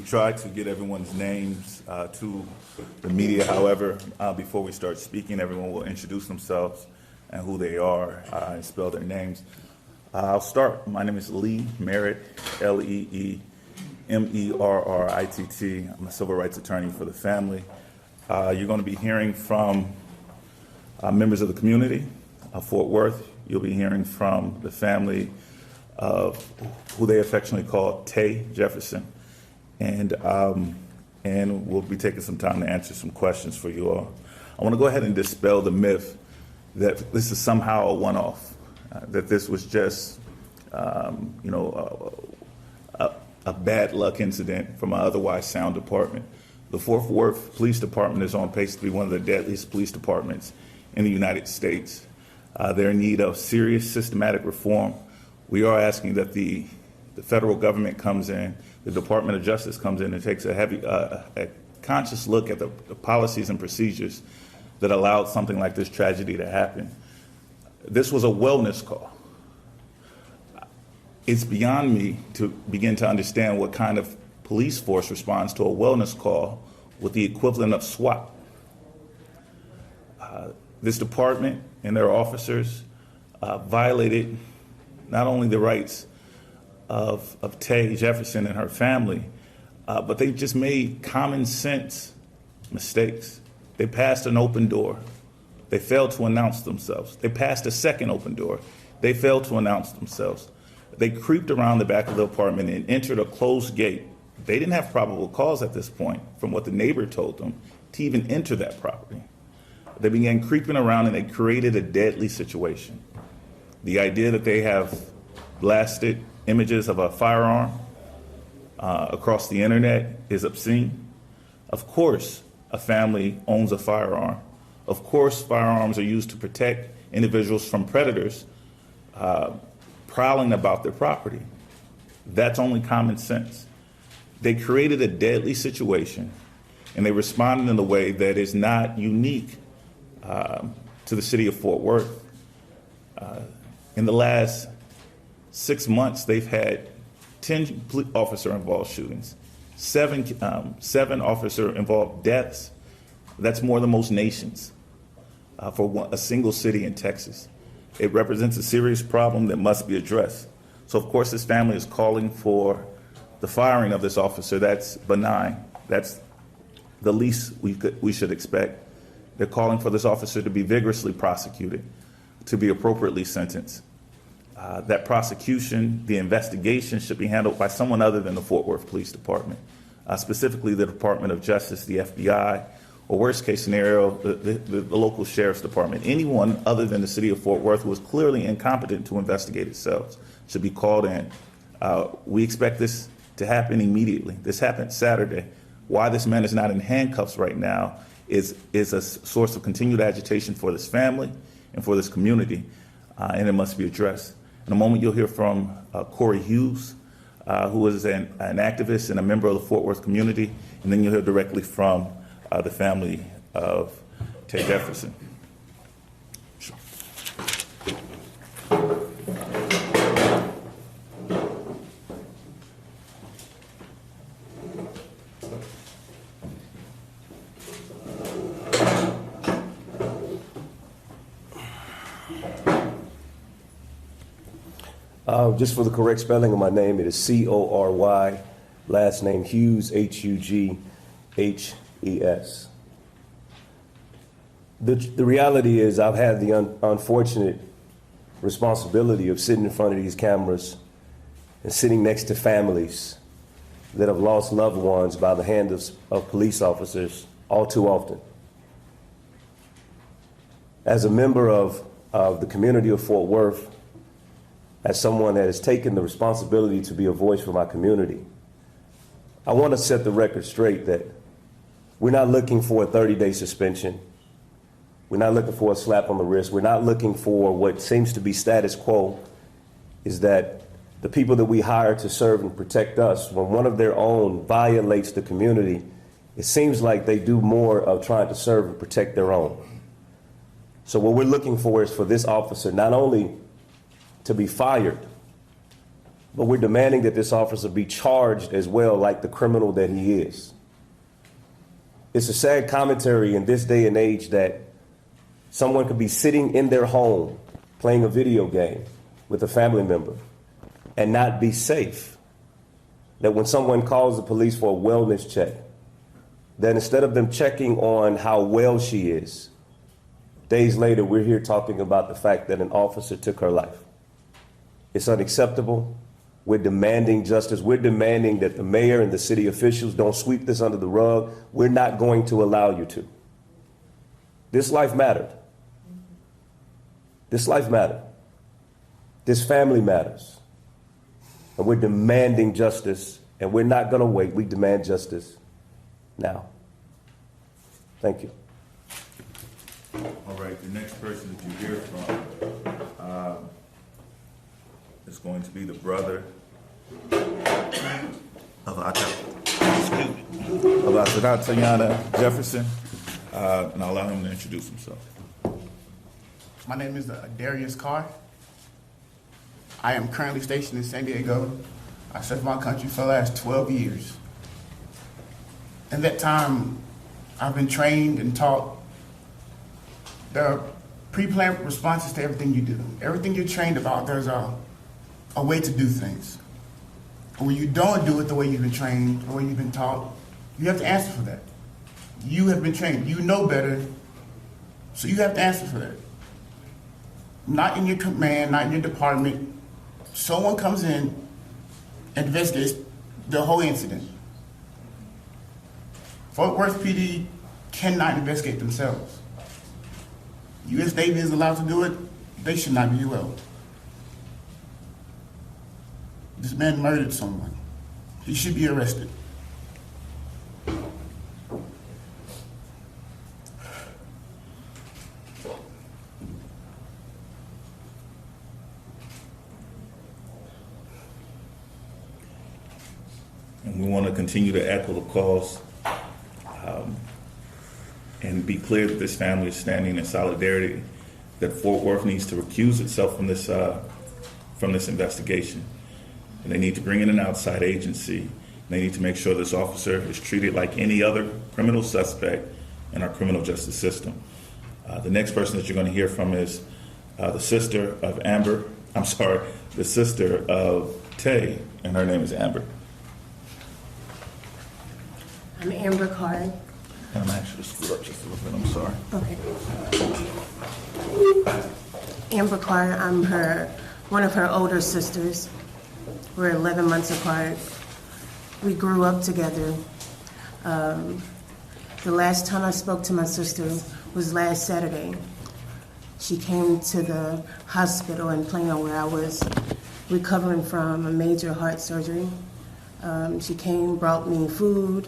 tried to get everyone's names to the media. However, before we start speaking, everyone will introduce themselves and who they are and spell their names. I'll start. My name is Lee Merritt, Leemerritt. I'm a civil rights attorney for the family. You're going to be hearing from members of the community of Fort Worth. You'll be hearing from the family of who they affectionately call Tay Jefferson. And we'll be taking some time to answer some questions for you all. I want to go ahead and dispel the myth that this is somehow a one-off, that this was just, a bad luck incident from an otherwise sound department. The Fort Worth Police Department is on pace to be one of the deadliest police departments in the United States. They're in need of serious, systematic reform. We are asking that the federal government comes in, the Department of Justice comes in and takes a conscious look at the policies and procedures that allowed something like this tragedy to happen. This was a wellness call. It's beyond me to begin to understand what kind of police force responds to a wellness call with the equivalent of SWAT. This department and their officers violated not only the rights of Tay Jefferson and her family, but they just made common sense mistakes. They passed an open door. They failed to announce themselves. They passed a second open door. They failed to announce themselves. They creeped around the back of the apartment and entered a closed gate. They didn't have probable cause at this point, from what the neighbor told them, to even enter that property. They began creeping around and they created a deadly situation. The idea that they have blasted images of a firearm across the internet is obscene. Of course, a family owns a firearm. Of course, firearms are used to protect individuals from predators prowling about their property. That's only common sense. They created a deadly situation, and they responded in a way that is not unique to the city of Fort Worth. In the last 6 months, they've had 10 officer-involved shootings, seven officer-involved deaths. That's more than most nations for a single city in Texas. It represents a serious problem that must be addressed. So, of course, this family is calling for the firing of this officer. That's benign. That's the least we should expect. They're calling for this officer to be vigorously prosecuted, to be appropriately sentenced. That prosecution, the investigation, should be handled by someone other than the Fort Worth Police Department, specifically the Department of Justice, the FBI, or worst case scenario, the local sheriff's department. Anyone other than the city of Fort Worth who is clearly incompetent to investigate itself should be called in. We expect this to happen immediately. This happened Saturday. Why this man is not in handcuffs right now is a source of continued agitation for this family and for this community, and it must be addressed. In a moment, you'll hear from Corey Hughes, who is an activist and a member of the Fort Worth community, and then you'll hear directly from the family of Tay Jefferson. Sure. Just for the correct spelling of my name, it is C-O-R-Y, last name Hughes, H-U-G-H-E-S. The reality is I've had the unfortunate responsibility of sitting in front of these cameras and sitting next to families that have lost loved ones by the hands of police officers all too often. As a member of the community of Fort Worth, as someone that has taken the responsibility to be a voice for my community, I want to set the record straight that we're not looking for a 30-day suspension. We're not looking for a slap on the wrist. We're not looking for what seems to be status quo, is that the people that we hire to serve and protect us, when one of their own violates the community, it seems like they do more of trying to serve and protect their own. So what we're looking for is for this officer not only to be fired, but we're demanding that this officer be charged as well, like the criminal that he is. It's a sad commentary in this day and age that someone could be sitting in their home playing a video game with a family member and not be safe. That when someone calls the police for a wellness check, that instead of them checking on how well she is, days later we're here talking about the fact that an officer took her life. It's unacceptable. We're demanding justice. We're demanding that the mayor and the city officials don't sweep this under the rug. We're not going to allow you to. This life mattered. This life mattered. This family matters. And we're demanding justice, and we're not going to wait. We demand justice now. Thank you. All right, the next person that you hear from is going to be the brother of Atatiana Jefferson, and I'll allow him to introduce himself. My name is Darius Carr. I am currently stationed in San Diego. I served my country for the last 12 years. In that time, I've been trained and taught there are pre-planned responses to everything you do. Everything you're trained about, there's a way to do things. And when you don't do it the way you've been trained, the way you've been taught, you have to answer for that. You have been trained. You know better, so you have to answer for that. Not in your command, not in your department. Someone comes in and investigates the whole incident. Fort Worth PD cannot investigate themselves. U.S. Navy is allowed to do it. They should not be UL. This man murdered someone. He should be arrested. And we want to continue to echo the calls and be clear that this family is standing in solidarity, that Fort Worth needs to recuse itself from this investigation. And they need to bring in an outside agency. They need to make sure this officer is treated like any other criminal suspect in our criminal justice system. The next person that you're going to hear from is the sister of the sister of Tay, and her name is Amber. I'm Amber Carr. And I'm actually screwed up just a little bit, I'm sorry. Okay. Amber Carr, I'm one of her older sisters. We're 11 months apart. We grew up together. The last time I spoke to my sister was last Saturday. She came to the hospital in Plano where I was recovering from a major heart surgery. She came, brought me food.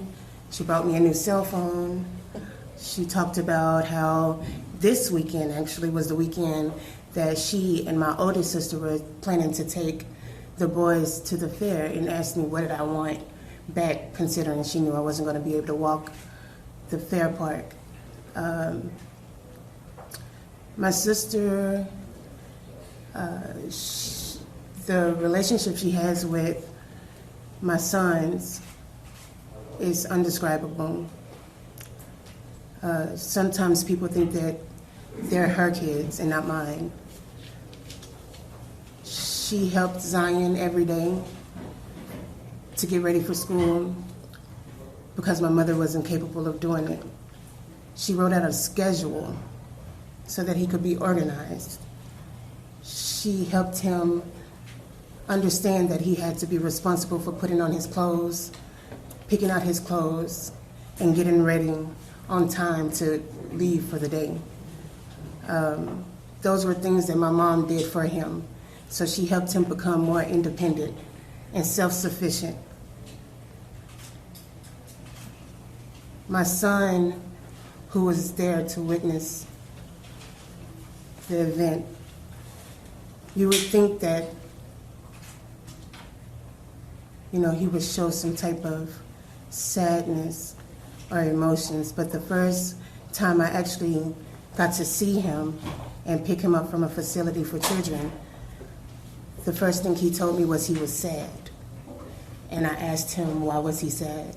She brought me a new cell phone. She talked about how this weekend actually was the weekend that she and my older sister were planning to take the boys to the fair, and asked me what did I want back, considering she knew I wasn't going to be able to walk the fair park. My sister, the relationship she has with my sons is undescribable. Sometimes people think that they're her kids and not mine. She helped Zion every day to get ready for school because my mother wasn't capable of doing it. She wrote out a schedule so that he could be organized. She helped him understand that he had to be responsible for putting on his clothes, picking out his clothes, and getting ready on time to leave for the day. Those were things that my mom did for him. So she helped him become more independent and self-sufficient. My son, who was there to witness the event, you would think that, he would show some type of sadness or emotions, but the first time I actually got to see him and pick him up from a facility for children, The first thing he told me was he was sad. And I asked him, why was he sad?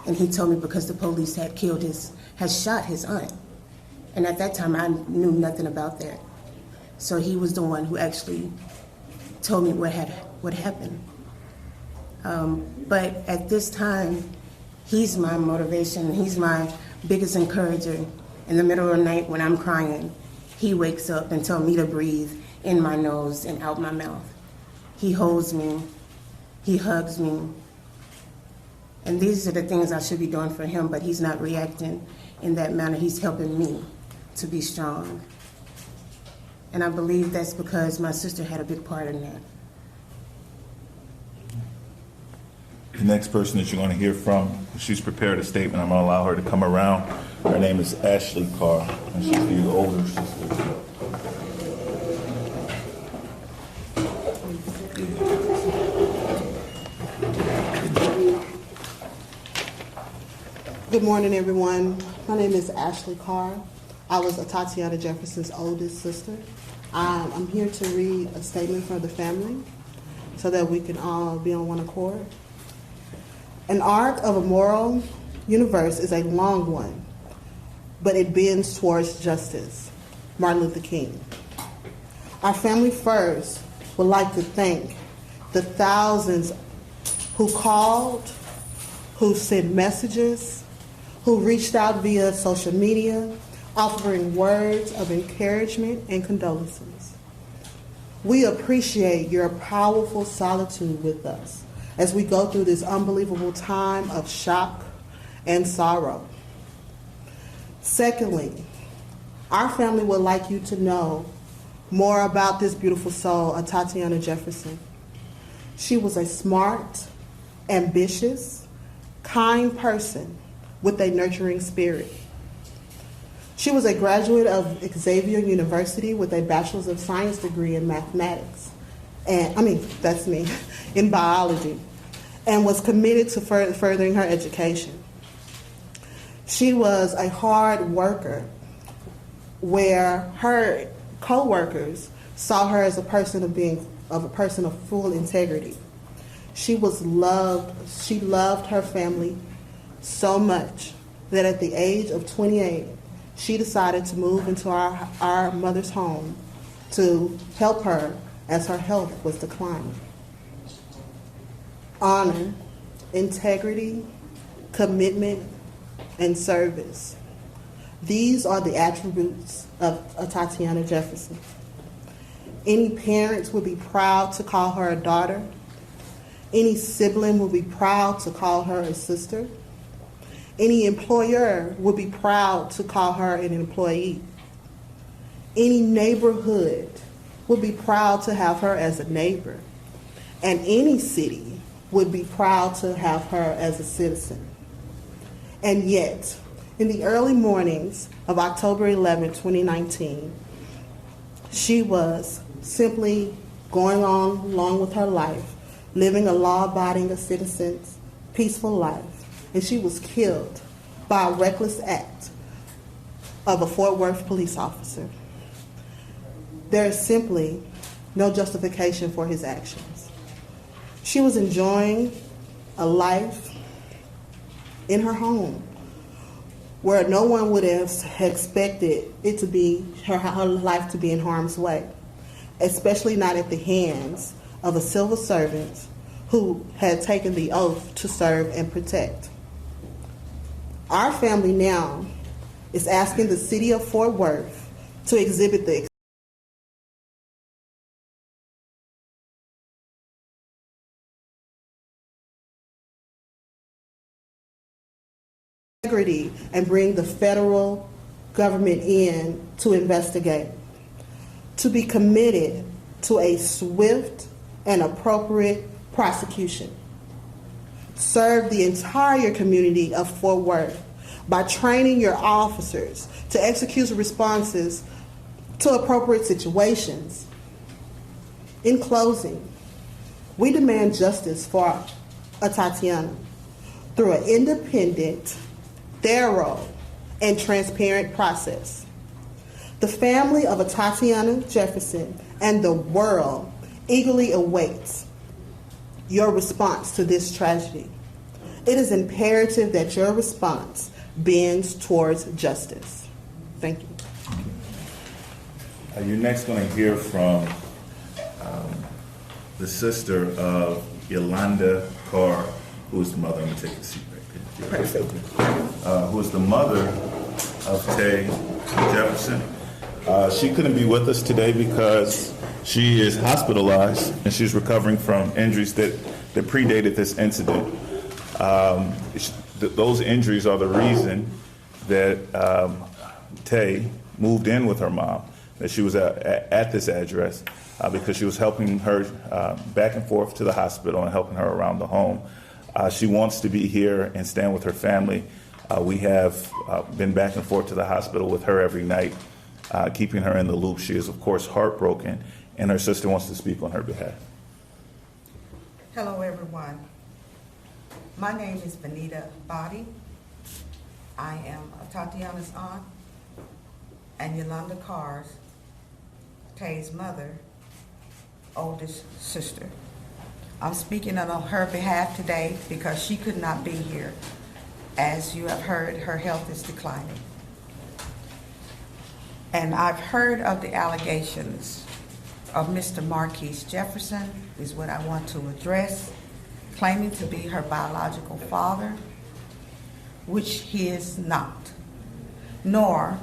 And he told me because the police had shot his aunt. And at that time, I knew nothing about that. So he was the one who actually told me what happened. But at this time, he's my motivation. He's my biggest encourager. In the middle of the night when I'm crying, he wakes up and tells me to breathe in my nose and out my mouth. He holds me. He hugs me. And these are the things I should be doing for him, but he's not reacting in that manner. He's helping me to be strong. And I believe that's because my sister had a big part in that. The next person that you're going to hear from, she's prepared a statement. I'm going to allow her to come around. Her name is Ashley Carr, and she's the older sister. Good morning, everyone. My name is Ashley Carr. I was Atatiana Jefferson's oldest sister. I'm here to read a statement for the family so that we can all be on one accord. An arc of a moral universe is a long one, but it bends towards justice. Martin Luther King. Our family first would like to thank the thousands who called, who sent messages, who reached out via social media, offering words of encouragement and condolences. We appreciate your powerful solitude with us as we go through this unbelievable time of shock and sorrow. Secondly, our family would like you to know more about this beautiful soul, Atatiana Jefferson. She was a smart, ambitious, kind person with a nurturing spirit. She was a graduate of Xavier University with a Bachelor's of Science degree in mathematics, in biology, and was committed to furthering her education. She was a hard worker where her co-workers saw her as a person of full integrity. She loved her family so much that at the age of 28, she decided to move into our mother's home to help her as her health was declining. Honor, integrity, commitment, and service. These are the attributes of Atatiana Jefferson. Any parents would be proud to call her a daughter. Any sibling would be proud to call her a sister. Any employer would be proud to call her an employee. Any neighborhood would be proud to have her as a neighbor. And any city would be proud to have her as a citizen. And yet, in the early mornings of October 11, 2019, she was simply going on along with her life, living a law-abiding citizen's peaceful life. And she was killed by a reckless act of a Fort Worth police officer. There is simply no justification for his actions. She was enjoying a life in her home where no one would have expected it to be her life to be in harm's way, especially not at the hands of a civil servant who had taken the oath to serve and protect. Our family now is asking the city of Fort Worth to exhibit the integrity and bring the federal government in to investigate, to be committed to a swift and appropriate prosecution. Serve the entire community of Fort Worth by training your officers to execute responses to appropriate situations. In closing, we demand justice for Atatiana through an independent, thorough, and transparent process. The family of Atatiana Jefferson and the world eagerly awaits your response to this tragedy. It is imperative that your response bends towards justice. Thank you. You're next going to hear from the sister of Yolanda Carr, who is the mother. I'm going to take a seat right there. Who is the mother of Tay Jefferson. She couldn't be with us today because she is hospitalized and she's recovering from injuries that predated this incident. Those injuries are the reason that Tay moved in with her mom, that she was at this address because she was helping her back and forth to the hospital and helping her around the home. She wants to be here and stand with her family. We have been back and forth to the hospital with her every night, keeping her in the loop. She is, of course, heartbroken, and her sister wants to speak on her behalf. Hello, everyone. My name is Benita Body. I am Atatiana's aunt and Yolanda Carr's, Tay's mother, oldest sister. I'm speaking on her behalf today because she could not be here. As you have heard, her health is declining. And I've heard of the allegations of Mr. Marquise Jefferson, is what I want to address, claiming to be her biological father, which he is not, nor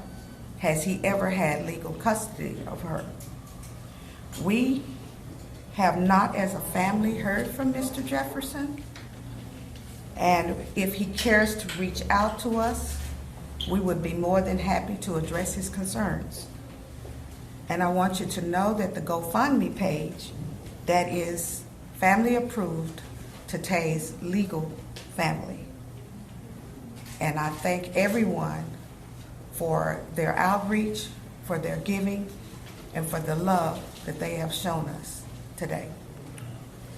has he ever had legal custody of her. We have not as a family heard from Mr. Jefferson, and if he cares to reach out to us, we would be more than happy to address his concerns. And I want you to know that the GoFundMe page, that is family approved to Tay's legal family. And I thank everyone for their outreach, for their giving, and for the love that they have shown us today.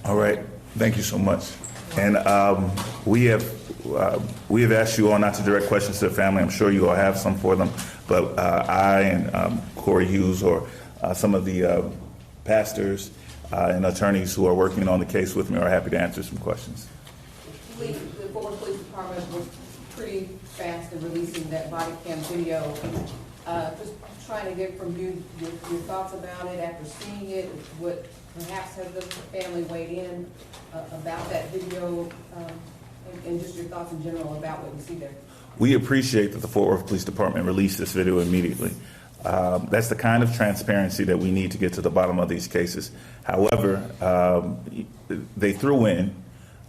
All right, thank you so much. And we have asked you all not to direct questions to the family. I'm sure you all have some for them, but I and Corey Hughes or some of the pastors and attorneys who are working on the case with me are happy to answer some questions. The Fort Worth Police Department was pretty fast in releasing that body cam video. Just trying to get from you your thoughts about it after seeing it, what perhaps has the family weighed in about that video, and just your thoughts in general about what you see there. We appreciate that the Fort Worth Police Department released this video immediately. That's the kind of transparency that we need to get to the bottom of these cases. However, they threw in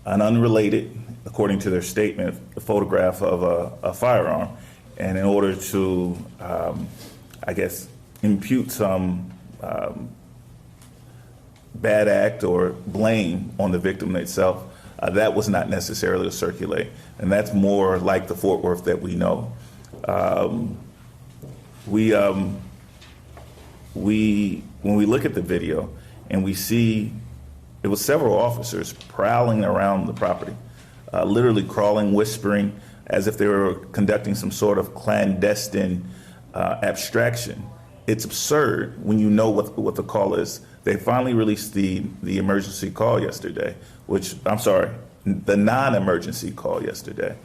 an unrelated, according to their statement, a photograph of a firearm, and in order to, I guess, impute some bad act or blame on the victim itself, that was not necessarily to circulate. And that's more like the Fort Worth that we know. When we look at the video and we see it was several officers prowling around the property, literally crawling, whispering, as if they were conducting some sort of clandestine abstraction. It's absurd when you know what the call is. They finally released the emergency call yesterday, the non-emergency call yesterday,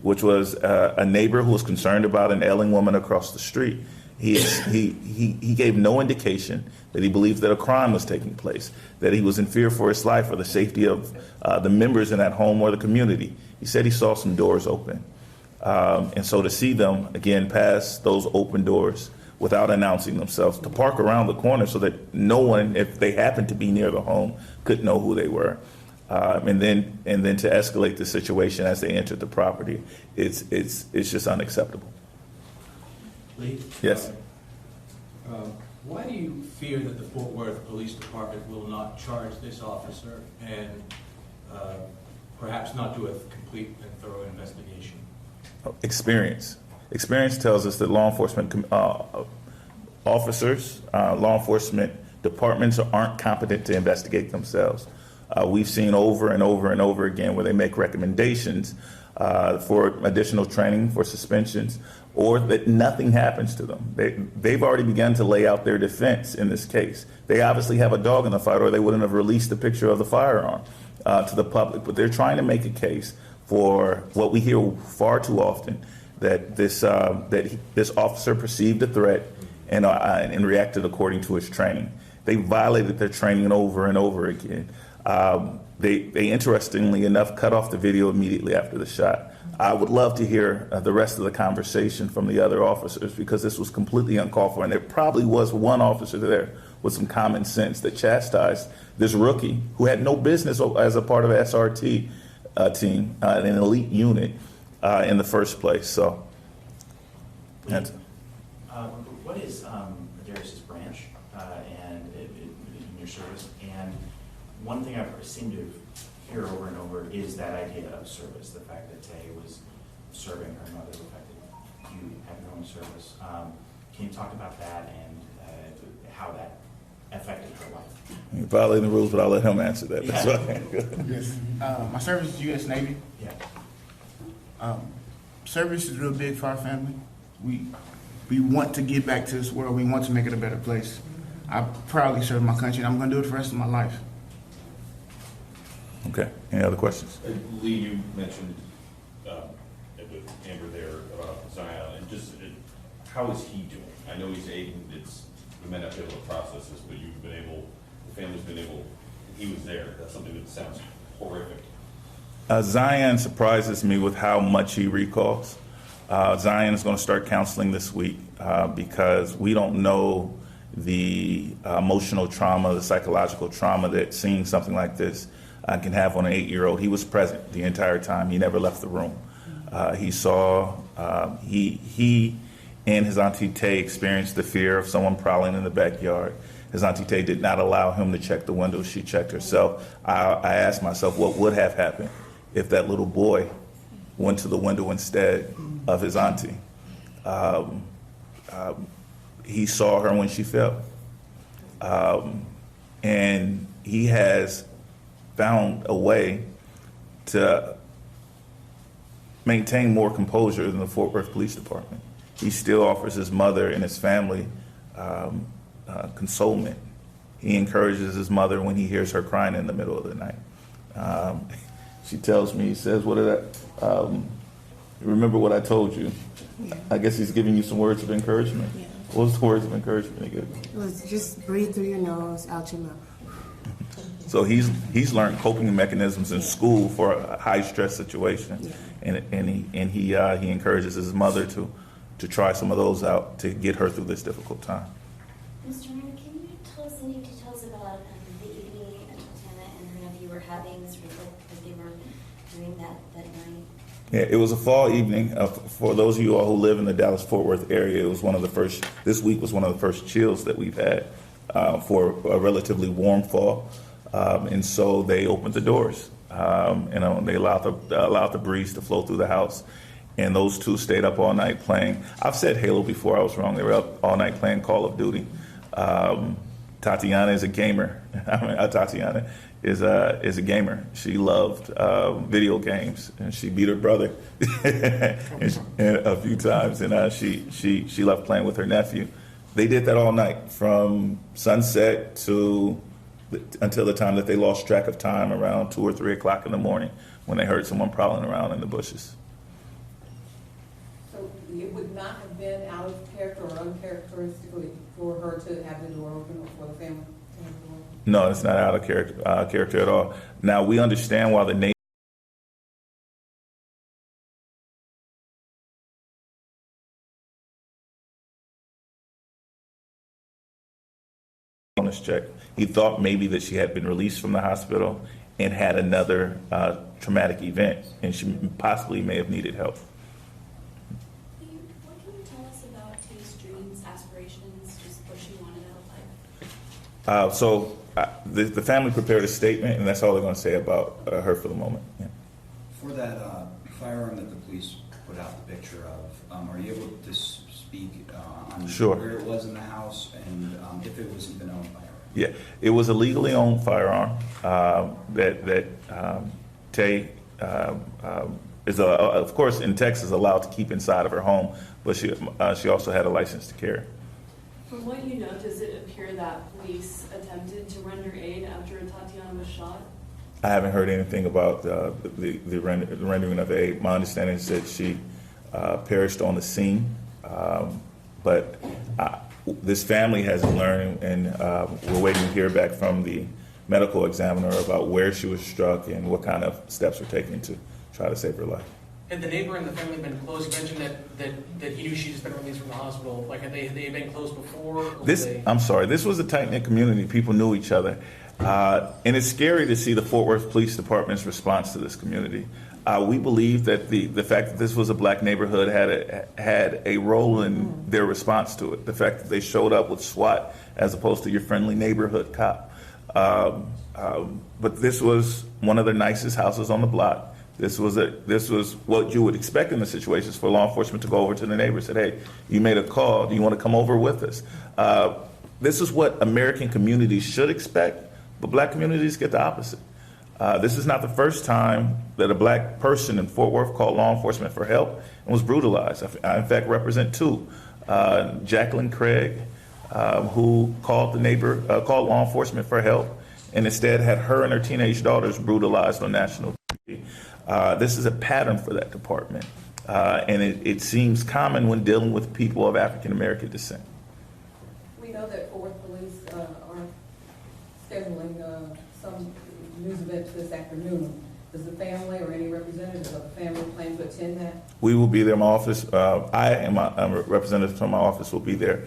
which was a neighbor who was concerned about an ailing woman across the street. He gave no indication that he believed that a crime was taking place, that he was in fear for his life or the safety of the members in that home or the community. He said he saw some doors open. And so to see them, again, pass those open doors without announcing themselves, to park around the corner so that no one, if they happened to be near the home, could know who they were. And then to escalate the situation as they entered the property, it's just unacceptable. Lee? Yes. Why do you fear that the Fort Worth Police Department will not charge this officer and perhaps not do a complete and thorough investigation? Experience. Experience tells us that law enforcement officers, law enforcement departments aren't competent to investigate themselves. We've seen over and over and over again where they make recommendations, for additional training, for suspensions, or that nothing happens to them. They've already begun to lay out their defense in this case. They obviously have a dog in the fight, or they wouldn't have released the picture of the firearm to the public. But they're trying to make a case for what we hear far too often, that this officer perceived a threat and reacted according to his training. They violated their training over and over again. They interestingly enough cut off the video immediately after the shot. I would love to hear the rest of the conversation from the other officers, because this was completely uncalled for, and there probably was one officer there with some common sense that chastised this rookie who had no business as a part of an SRT team, an elite unit in the first place. So, that's what is Darius's branch and in your service? And one thing I've seemed to hear over and over is that idea of service, the fact that Tay was serving her mother, the fact that you have your own service. Can you talk about that and how that affected her life? You're violating the rules, but I'll let him answer that. That's Yeah. right. Yes. My service is U.S. Navy. Yeah. Service is real big for our family. We want to get back to this world. We want to make it a better place. I proudly serve my country, and I'm going to do it for the rest of my life. Okay. Any other questions? Lee, you mentioned with Amber there about Zion, and just how is he doing? I know he's 8, and we may not be able to process this, but you've been able, the family's been able, he was there. That's something that sounds horrific. Zion surprises me with how much he recalls. Zion is going to start counseling this week because we don't know the emotional trauma, the psychological trauma that seeing something like this can have on an 8-year-old. He was present the entire time. He never left the room. He saw, he and his Auntie Tay experienced the fear of someone prowling in the backyard. His Auntie Tay did not allow him to check the window. She checked herself. I asked myself what would have happened if that little boy went to the window instead of his auntie. He saw her when she fell. And he has found a way to maintain more composure than the Fort Worth Police Department. He still offers his mother and his family consolement. He encourages his mother when he hears her crying in the middle of the night. She tells me, he says, what did remember what I told you? Yeah. I guess he's giving you some words of encouragement. Yeah. What was the words of encouragement he gave you? It was just breathe through your nose, out your mouth. So he's learned coping mechanisms in school for a high stress situation, Yeah. and he encourages his mother to try some of those out to get her through this difficult time. Mr. Merritt, can you tell us any details about the evening Atatiana and her nephew were having, sort of like they were doing that night? Yeah, it was a fall evening. For those of you all who live in the Dallas-Fort Worth area, it was one of the first. This week was one of the first chills that we've had for a relatively warm fall, and so they opened the doors. They allowed the breeze to flow through the house, and those two stayed up all night playing. I've said Halo before. I was wrong. They were up all night playing Call of Duty. Tatiana is a gamer. Tatiana is a gamer. She loved video games, and she beat her brother a few times. And she loved playing with her nephew. They did that all night from sunset until the time that they lost track of time around 2 or 3 o'clock in the morning when they heard someone prowling around in the bushes. So it would not have been out of character or uncharacteristically for her to have the door open or for the family to have the door open? No, it's not out of character at all. Now, we understand why the Navy bonus check. He thought maybe that she had been released from the hospital and had another traumatic event, and she possibly may have needed help. What can you tell us about Tay's dreams, aspirations, just what she wanted out of life? The family prepared a statement, and that's all they're going to say about her for the moment. Yeah. For that firearm that the police put out the picture of, are you able to speak on Sure. where it was in the house and if it was even owned by her? Yeah, it was a legally owned firearm that Tay of course, in Texas, allowed to keep inside of her home, but she also had a license to carry. From what you know, does it appear that police attempted to render aid after Atatiana was shot? I haven't heard anything about the rendering of aid. My understanding is that she perished on the scene, but this family hasn't learned, and we're waiting to hear back from the medical examiner about where she was struck and what kind of steps were taken to try to save her life. Had the neighbor and the family been close? You mentioned that he knew she'd just been released from the hospital. Like, had they been close before? I'm sorry, this was a tight-knit community. People knew each other. And it's scary to see the Fort Worth Police Department's response to this community. We believe that the fact that this was a black neighborhood had a role in their response to it. The fact that they showed up with SWAT as opposed to your friendly neighborhood cop. But this was one of the nicest houses on the block. This was what you would expect in the situations, for law enforcement to go over to the neighbor and say, hey, you made a call, do you want to come over with us? This is what American communities should expect, but black communities get the opposite. This is not the first time that a black person in Fort Worth called law enforcement for help and was brutalized. I in fact represent two. Jacqueline Craig, who called law enforcement for help, and instead had her and her teenage daughters brutalized on national TV. This is a pattern for that department, and it seems common when dealing with people of African American descent. We know that Fort Worth Police are scheduling some news events this afternoon. Does the family or any representatives of the family plan to attend that? We will be there. My office, I and my representatives from my office will be there.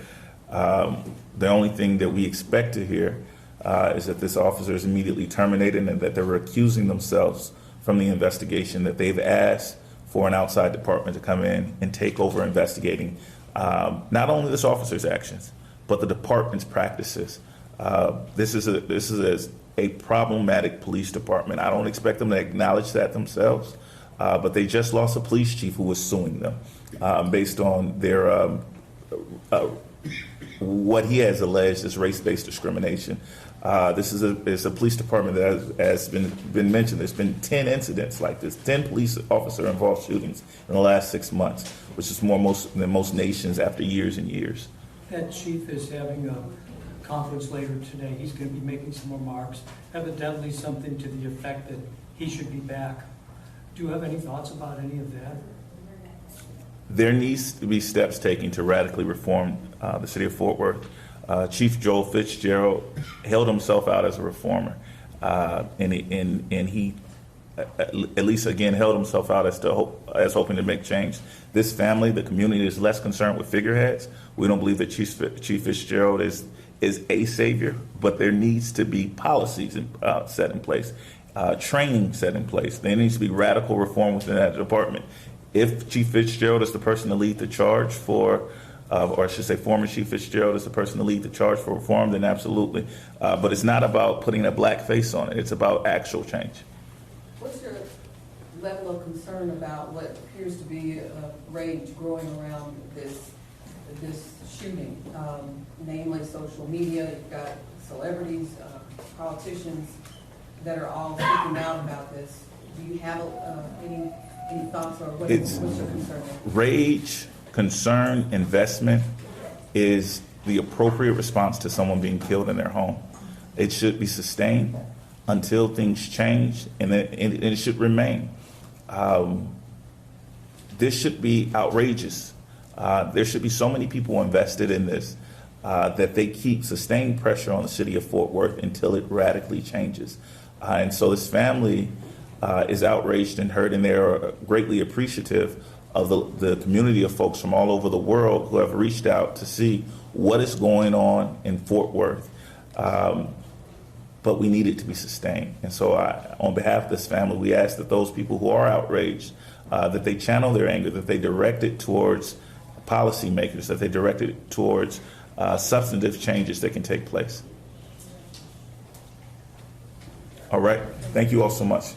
The only thing that we expect to hear is that this officer is immediately terminated and that they're recusing themselves from the investigation, that they've asked for an outside department to come in and take over investigating not only this officer's actions, but the department's practices. This is a problematic police department. I don't expect them to acknowledge that themselves, but they just lost a police chief who was suing them based on their what he has alleged is race-based discrimination. This is a police department that has been mentioned. There's been 10 incidents like this, 10 police officer-involved shootings in the last 6 months, which is more than most nations after years and years. That chief is having a conference later today. He's going to be making some remarks, evidently something to the effect that he should be back. Do you have any thoughts about any of that? There needs to be steps taken to radically reform the city of Fort Worth. Chief Joel Fitzgerald held himself out as a reformer, and he at least again held himself out as hoping to make change. This family, the community, is less concerned with figureheads. We don't believe that Chief Fitzgerald is a savior, but there needs to be policies set in place, training set in place. There needs to be radical reform within that department. If Chief Fitzgerald is the person to lead the charge for, or I should say former Chief Fitzgerald is the person to lead the charge for reform, then absolutely. But it's not about putting a black face on it. It's about actual change. What's your level of concern about what appears to be a rage growing around this shooting? Namely social media, you've got celebrities, politicians that are all speaking out about this. Do you have any thoughts, or what's your concern? Rage, concern, investment is the appropriate response to someone being killed in their home. It should be sustained until things change, and it should remain. This should be outrageous. There should be so many people invested in this that they keep sustained pressure on the city of Fort Worth until it radically changes. And so this family is outraged and hurt, and they are greatly appreciative of the community of folks from all over the world who have reached out to see what is going on in Fort Worth. But we need it to be sustained. And so on behalf of this family, we ask that those people who are outraged, that they channel their anger, that they direct it towards policymakers, that they direct it towards substantive changes that can take place. All right. Thank you all so much.